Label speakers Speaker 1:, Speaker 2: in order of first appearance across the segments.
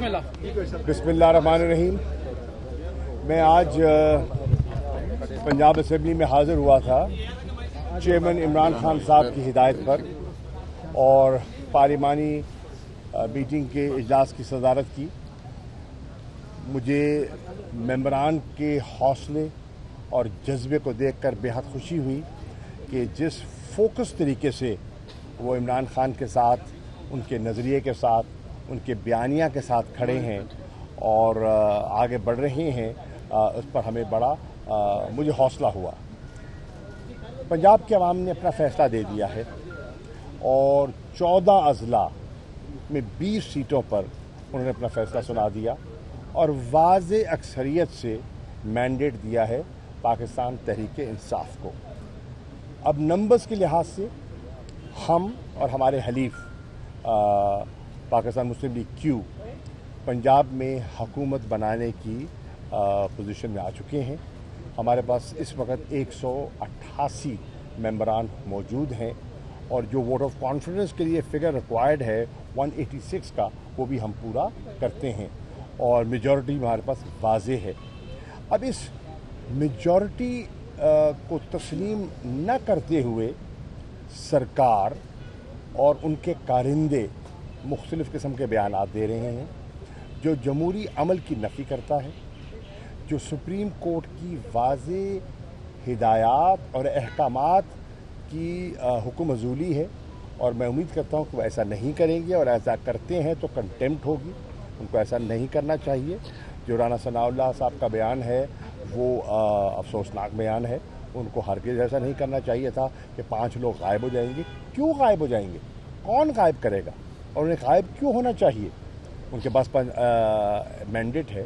Speaker 1: बिस्मिल्लाहिर्रहमानिर्रहीम। मैं आज पंजाब असेंबली में हाजिर हुआ था चेयरमैन इमरान खान साहब की हिदायत पर और पार्लिमानी मीटिंग के इजलास की सदारत की। मुझे मेंबरान के हौसले और जज्बे को देखकर बेहद खुशी हुई कि जिस फोकस तरीके से वो इमरान खान के साथ, उनके नज़रिए के साथ, उनके बयानिया के साथ खड़े हैं और आगे बढ़ रहे हैं, उस पर हमें बड़ा मुझे हौसला हुआ। पंजाब के अवाम ने अपना फ़ैसला दे दिया है और 14 अज़ला में 20 सीटों पर उन्होंने अपना फ़ैसला सुना दिया और वाज़े अक्सरियत से मैंडेट दिया है पाकिस्तान तहरीक-ए-इंसाफ को। अब नंबर्स के लिहाज से हम और हमारे हलीफ पाकिस्तान मुस्लिम लीग क्यू पंजाब में हुकूमत बनाने की पोजीशन में आ चुके हैं। हमारे पास इस वक्त 188 मेंबरान मौजूद हैं और जो वोट ऑफ कॉन्फिडेंस के लिए फिगर रिक्वायर्ड है 186 का, वो भी हम पूरा करते हैं और मेजॉरिटी हमारे पास वाज़े है। अब इस मेजॉरिटी को तस्लीम न करते हुए सरकार और उनके कारिंदे मुख्तलिफ़ किस्म के बयानात दे रहे हैं जो जमहूरी अमल की नफ़ी करता है, जो सुप्रीम कोर्ट की वाज़े हिदायत और अहकामात की हुक्म अज़ूली है। और मैं उम्मीद करता हूँ कि वो ऐसा नहीं करेंगे और ऐसा करते हैं तो कंटेम्प्ट होगी। उनको ऐसा नहीं करना चाहिए। जो राना सनाउल्लाह साहब का बयान है वो अफसोसनाक बयान है। उनको हरगिज़ ऐसा नहीं करना चाहिए था कि 5 लोग गायब हो जाएंगे। क्यों गायब हो जाएंगे? कौन गायब करेगा और उन्हें गायब क्यों होना चाहिए? उनके पास मैंडेट है,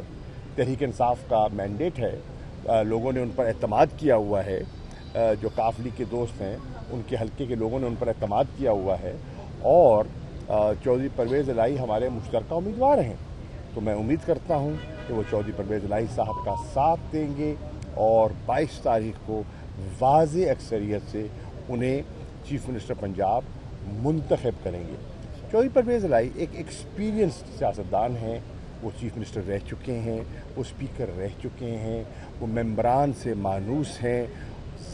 Speaker 1: तहरीक इंसाफ का मैंडेट है। लोगों ने उन पर एतमाद किया हुआ है। जो काफ लीग के दोस्त हैं उनके हल्के के लोगों ने उन पर एतमाद किया हुआ है और चौधरी परवेज़ इलाही हमारे मुश्तरका उम्मीदवार हैं। तो मैं उम्मीद करता हूं कि वो चौधरी परवेज़ इलाही साहब का साथ देंगे और 22 तारीख को वाज़े अक्सरियत से उन्हें चीफ मिनिस्टर पंजाब मुंतखब करेंगे। चौधरी परवेज़ इलाही एक एक्सपीरियंस्ड सियासतदान हैं। वो चीफ मिनिस्टर रह चुके हैं, वो स्पीकर रह चुके हैं, वो मेंबरान से मानूस हैं,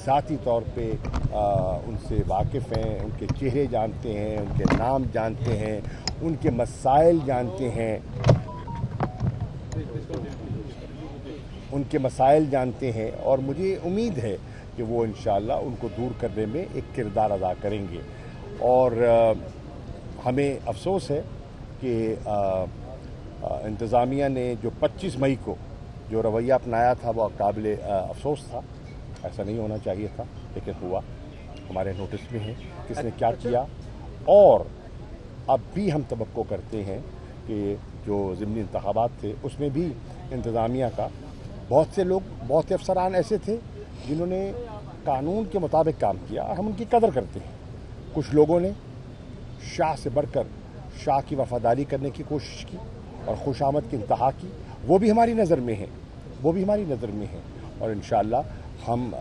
Speaker 1: ज़ाती तौर पे उनसे वाकिफ़ हैं, उनके चेहरे जानते हैं, उनके नाम जानते हैं, उनके मसाइल जानते हैं, और मुझे उम्मीद है कि वो इंशाअल्लाह उनको दूर करने में एक किरदार अदा करेंगे। और हमें अफसोस है कि इंतज़ामिया ने जो 25 मई को जो रवैया अपनाया था वो काबिल अफसोस था। ऐसा नहीं होना चाहिए था, लेकिन हुआ। हमारे नोटिस में है किसने क्या किया। और अब भी हम तवक्को करते हैं कि जो ज़िमनी इंतखाबात थे उसमें भी इंतज़ामिया का बहुत से लोग, बहुत से अफसरान ऐसे थे जिन्होंने कानून के मुताबिक काम किया और हम उनकी कदर करते हैं। कुछ लोगों ने शाह से बढ़कर शाह की वफादारी करने की कोशिश की और खुशामद की इंतहा की। वो भी हमारी नज़र में है और इंशाअल्लाह हम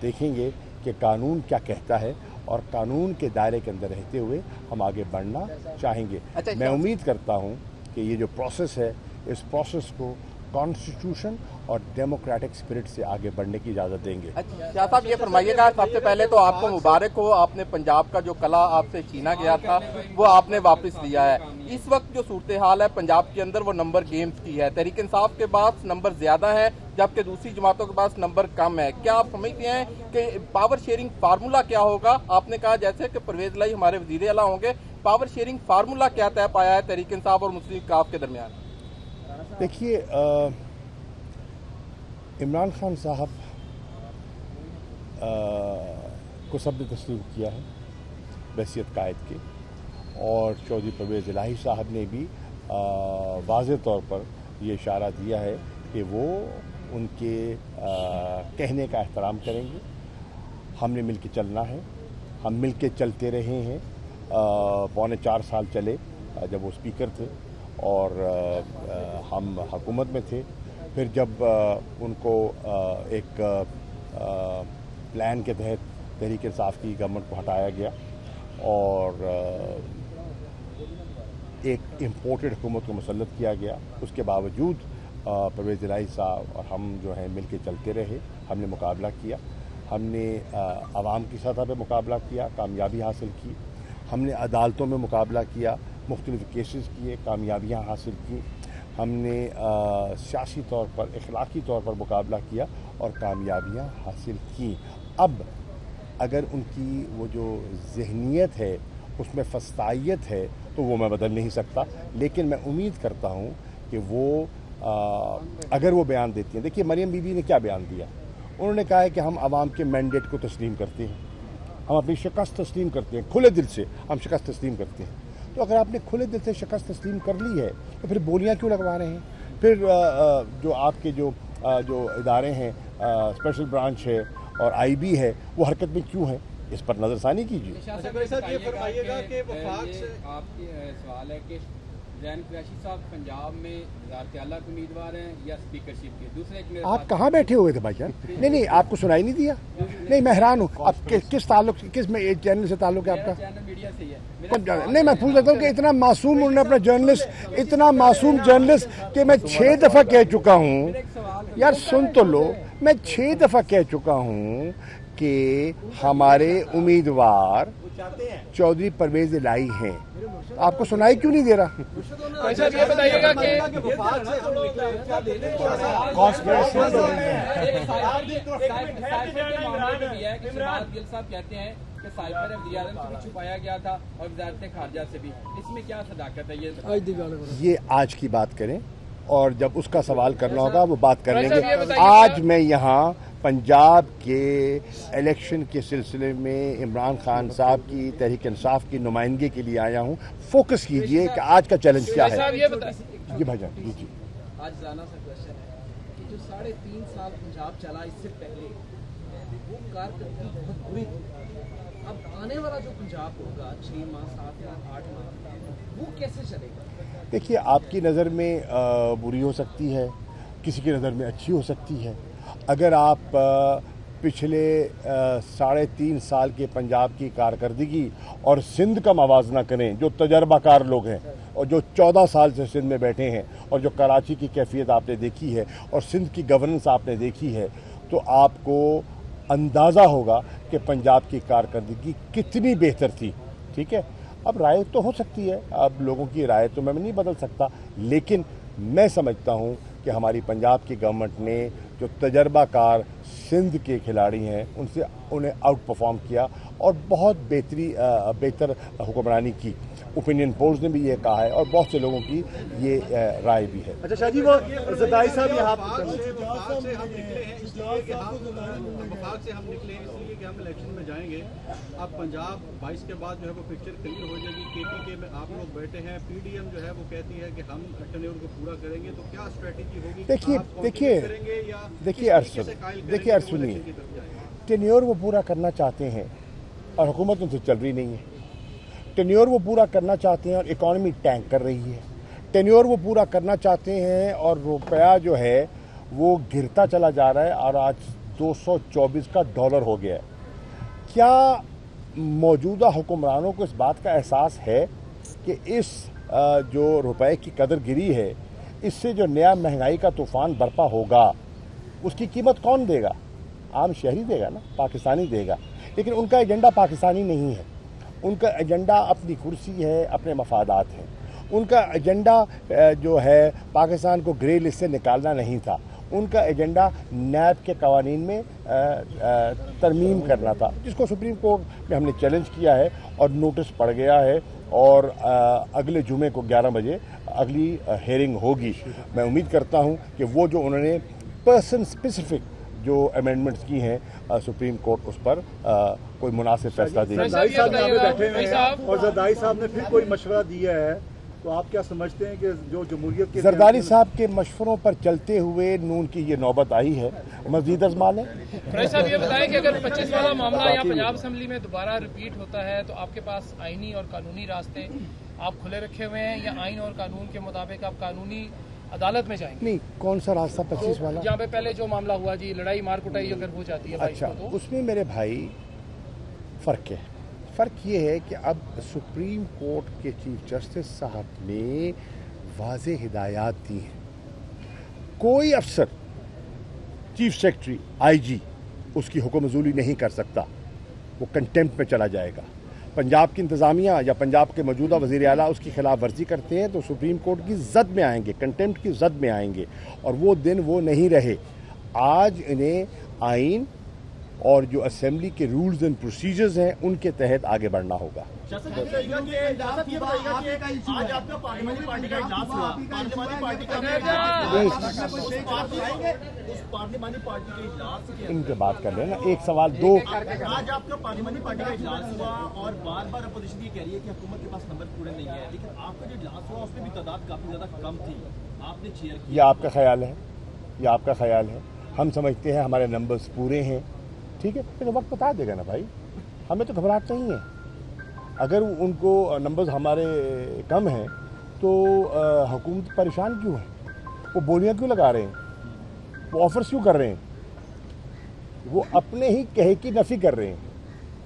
Speaker 1: देखेंगे कि कानून क्या कहता है और कानून के दायरे के अंदर रहते हुए हम आगे बढ़ना चाहेंगे। मैं उम्मीद करता हूं कि ये जो प्रोसेस है, इस प्रोसेस को कॉन्स्टिट्यूशन और डेमोक्रेटिक स्पिरिट से आगे बढ़ने की इजाज़त देंगे।
Speaker 2: शाह साहब ये फरमाइएगा, सबसे पहले तो आपको मुबारक हो, आपने पंजाब का जो कला आपसे छीना गया था वो आपने वापस लिया है। इस वक्त जो सूरत हाल है पंजाब के अंदर वो नंबर गेम्स की है। तहरीक इंसाफ के पास नंबर ज्यादा है जबकि दूसरी जमातों के पास नंबर कम है। क्या आप समझते हैं कि पावर शेयरिंग फार्मूला क्या होगा? आपने कहा जैसे कि परवेज़ इलाही हमारे वज़ीर आला होंगे, पावर शेयरिंग फार्मूला क्या तय पाया है तहरीक इंसाफ और मुस्लिम काफ के दरमियान?
Speaker 1: देखिए, इमरान खान साहब को सबने तस्लीम किया है बहसियत कायद के, और चौधरी परवेज़ इलाही साहब ने भी वाज़े तौर पर ये इशारा दिया है कि वो उनके कहने का एहतराम करेंगे। हमने मिल के चलना है, हम मिल के चलते रहे हैं। 4.25 साल चले जब वो स्पीकर थे और हम हुकूमत में थे। फिर जब उनको एक प्लान के तहत तहरीक इंसाफ की गवर्नमेंट को हटाया गया और ایک امپورٹڈ حکومت کو مسلط کیا گیا. اس کے باوجود پرویز الہی صاحب اور ہم جو ہیں مل کے چلتے رہے. ہم نے مقابلہ کیا, ہم نے عوام کی سطح پہ مقابلہ کیا, کامیابی حاصل کی. ہم نے عدالتوں میں مقابلہ کیا, مختلف کیسز کیے, کامیابیاں حاصل کی. ہم نے سیاسی طور پر, اخلاقی طور پر مقابلہ کیا اور کامیابیاں حاصل کی. اب اگر ان کی وہ جو ذہنیت ہے اس میں فسطائیت ہے تو وہ میں بدل نہیں سکتا, لیکن میں امید کرتا ہوں کہ وہ اگر وہ بیان دیتی ہیں. دیکھیے مریم بی بی نے کیا بیان دیا. انہوں نے کہا ہے کہ ہم عوام کے مینڈیٹ کو تسلیم کرتے ہیں, ہم اپنی شکست تسلیم کرتے ہیں, کھلے دل سے ہم شکست تسلیم کرتے ہیں. تو اگر آپ نے کھلے دل سے شکست تسلیم کر لی ہے تو پھر بولیاں کیوں لگوا رہے ہیں؟ پھر جو آپ کے جو ادارے ہیں, اسپیشل برانچ ہے اور آئی بی ہے, وہ حرکت میں کیوں ہیں؟ اس پر نظر ثانی کیجیے.
Speaker 3: یہ فرمائیے گا کہ وفاق سے آپ کی سوال ہے کہ زین قریشی صاحب پنجاب میں وزارت اعلیٰ کے امیدوار ہیں یا اسپیکرشپ کے؟ دوسرے
Speaker 1: آپ کہاں بیٹھے ہوئے تھے بھائی جان؟ نہیں آپ کو سنائی نہیں دیا؟ نہیں میں حیران ہوں. اب کس تعلق, کس میں چینل سے تعلق ہے آپ کا؟
Speaker 3: چینل میڈیا سے ہی ہے.
Speaker 1: نہیں میں پوچھ لیتا ہوں کہ اتنا معصوم انہوں نے اپنا جرنلسٹ, اتنا معصوم جرنلسٹ کہ میں 6 دفعہ کہہ چکا ہوں, یار سن تو لو, میں 6 دفعہ کہہ چکا ہوں کہ ہمارے امیدوار چودھری پرویز الہی ہیں. آپ کو سنائی کیوں نہیں دے رہا؟
Speaker 3: یہ بتائیے گا کہ چھپایا گیا تھا اور وزارت خارجہ سے بھی, اس میں کیا صداقت ہے؟
Speaker 1: یہ آج کی بات کریں اور جب اس کا سوال کرنا ہوگا وہ بات کر لیں گے. آج میں یہاں پنجاب کے الیکشن کے سلسلے میں عمران خان صاحب کی تحریک انصاف کی نمائندگی کے لیے آیا ہوں. فوکس کیجئے کہ آج کا چیلنج کیا ہے. جی بھائی جان, جی
Speaker 4: آج رانا سا کوشچن ہے کہ جو 3.5 سال پنجاب چلا اس سے پہلے وہ کارکردگی بہت بری تھی. اب آنے والا جو پنجاب ہوگا 6 ماہ 7 ماہ 8 ماہ, وہ کیسے چلے گا؟
Speaker 1: دیکھیے آپ کی نظر میں بری ہو سکتی ہے, کسی کی نظر میں اچھی ہو سکتی ہے. اگر آپ پچھلے 3.5 سال کے پنجاب کی کارکردگی اور سندھ کا موازنہ کریں, جو تجربہ کار لوگ ہیں اور جو 14 سال سے سندھ میں بیٹھے ہیں اور جو کراچی کی کیفیت آپ نے دیکھی ہے اور سندھ کی گورننس آپ نے دیکھی ہے, تو آپ کو اندازہ ہوگا کہ پنجاب کی کارکردگی کتنی بہتر تھی. ٹھیک ہے, اب رائے تو ہو سکتی ہے, اب لوگوں کی رائے تو میں نہیں بدل سکتا, لیکن میں سمجھتا ہوں کہ ہماری پنجاب کی گورنمنٹ نے جو تجربہ کار سندھ کے کھلاڑی ہیں انہیں آؤٹ پرفارم کیا اور بہت بہتر حکمرانی کی. اوپینین پولز نے بھی یہ کہا ہے اور بہت سے لوگوں کی یہ رائے بھی ہے.
Speaker 5: اچھا شاہ جی, وہ زدائی صاحب یہاں
Speaker 3: وفاق سے ہم نکلے ہیں اس لیے کہ ہم الیکشن میں جائیں گے. اب پنجاب 22 کے بعد جو ہے وہ پکچر کلیئر ہو جائے گی. KPK میں آپ لوگ بیٹھے ہیں, PDM جو ہے وہ کہتی ہے کہ ہم ٹینیور کو پورا کریں گے, تو کیا اسٹریٹجی ہوگی؟
Speaker 1: دیکھیے سنیے, ٹینیور وہ پورا کرنا چاہتے ہیں اور حکومت ان سے چل رہی نہیں ہے. ٹینیور وہ پورا کرنا چاہتے ہیں اور اکانومی ٹینک کر رہی ہے. ٹینیور وہ پورا کرنا چاہتے ہیں اور روپیہ جو ہے وہ گرتا چلا جا رہا ہے اور آج 224 کا ڈالر ہو گیا ہے. کیا موجودہ حکمرانوں کو اس بات کا احساس ہے کہ اس جو روپے کی قدر گری ہے, اس سے جو نیا مہنگائی کا طوفان برپا ہوگا اس کی قیمت کون دے گا؟ عام شہری دے گا نا, پاکستانی دے گا. لیکن ان کا ایجنڈا پاکستانی نہیں ہے, ان کا ایجنڈا اپنی کرسی ہے, اپنے مفادات ہیں. ان کا ایجنڈا جو ہے پاکستان کو گرے لسٹ سے نکالنا نہیں تھا, ان کا ایجنڈا نیب کے قوانین میں ترمیم کرنا تھا, جس کو سپریم کورٹ میں ہم نے چیلنج کیا ہے اور نوٹس پڑ گیا ہے. اور اگلے جمعے کو 11 بجے اگلی ہیئرنگ ہوگی. میں امید کرتا ہوں کہ وہ جو انہوں نے پرسن اسپیسیفک جو امینڈمنٹس کی ہیں سپریم کورٹ اس پر کوئی مناسب فیصلہ دے گی.
Speaker 5: زرداری صاحب یہاں پہ بیٹھے ہوئے ہیں اور زرداری صاحب نے پھر کوئی مشورہ دیا ہے, تو آپ کیا سمجھتے ہیں کہ جو جمہوریت کے
Speaker 1: زرداری صاحب کے مشوروں پر چلتے ہوئے نون کی یہ نوبت آئی ہے, مزید ازمان ہے.
Speaker 6: فریش صاحب یہ بتائیں کہ اگر 25 والا معاملہ یہاں پنجاب اسمبلی میں دوبارہ ریپیٹ ہوتا ہے تو آپ کے پاس آئینی اور قانونی راستے آپ کھلے رکھے ہوئے ہیں, یا آئین اور قانون کے مطابق آپ قانونی عدالت میں جائیں گے؟
Speaker 1: نہیں, کون سا راستہ 25 والا؟
Speaker 6: جہاں پہ پہلے جو معاملہ ہوا جی, لڑائی مار کٹائی اگر ہو جاتی ہے.
Speaker 1: اچھا, اس میں میرے بھائی فرق ہے. फ़र्क ये है कि अब सुप्रीम कोर्ट के चीफ जस्टिस साहब ने वाज़ेह हिदायत दी हैं। कोई अफसर, चीफ सेक्रेटरी, आईजी उसकी हुक्मज़ूली नहीं कर सकता, वो कंटेम्प्ट में चला जाएगा। पंजाब की इंतज़ामिया या पंजाब के मौजूदा वज़ीर आला उसकी खिलाफ वर्जी करते हैं तो सुप्रीम कोर्ट की जद में आएंगे, कंटेम्प्ट की जद में आएंगे, और वो दिन वो नहीं रहे। आज इन्हें आइन और जो असेंबली के रूल्स एंड प्रोसीजर्स हैं उनके तहत आगे बढ़ना होगा।
Speaker 7: आज आपका पार्लियामेंटी पार्टी का इजलास हुआ, पार्लियामेंटी पार्टी का उस पार्लियामेंटी पार्टी के इजलास के
Speaker 1: इनके बात कर रहे हैं ना, एक सवाल दो।
Speaker 7: आज आपका पार्लियामेंटी पार्टी का इजलास हुआ और बार बार अपोजिशन ये कह रही है कि हुकूमत के पास नंबर पूरे नहीं है, लेकिन आपका जो इजलास हुआ उसमें भी तादाद काफी ज्यादा कम थी, आपने चेयर किया।
Speaker 1: ये आपका ख्याल है, ये आपका ख्याल है। हम समझते हैं हमारे नंबर्स पूरे हैं, ठीक है, तो वक्त बता देगा ना भाई, हमें तो घबराहट नहीं है। अगर उनको नंबर्स हमारे कम हैं तो हुकूमत परेशान क्यों है, वो बोलियां क्यों लगा रहे हैं, वो ऑफर्स क्यों कर रहे हैं, वो अपने ही कहे की नफी कर रहे हैं।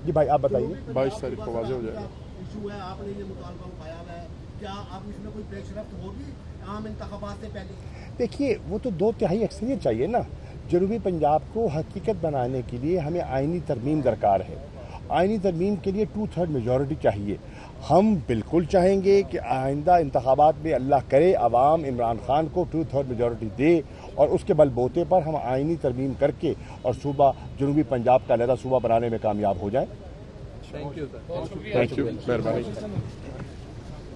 Speaker 1: जी भाई आप बताइए।
Speaker 8: 22 तारीख को वाज़ेह हो जाएगा।
Speaker 7: इशू है, आपने ये मुतालबा उठाया हुआ है, क्या आप इसमें कोई पेशरफ्त होगी आम इंतखाबात से पहले?
Speaker 1: देखिए, वो तो 2/3 अक्सरियत चाहिए ना। जनूबी पंजाब को हकीकत बनाने के लिए हमें आइनी तरमीम दरकार है। आइनी तरमीम के लिए 2/3 मेजॉरिटी चाहिए। हम बिल्कुल चाहेंगे कि आइंदा इंतखाबात में अल्लाह करे अवाम इमरान खान को 2/3 मेजॉरिटी दे और उसके बलबूते पर हम आइनी तरमीम करके और सूबा जनूबी पंजाब का अलहदा सूबा बनाने में कामयाब हो जाएं।
Speaker 6: Thank you.
Speaker 8: थैंक यू, मेहरबानी।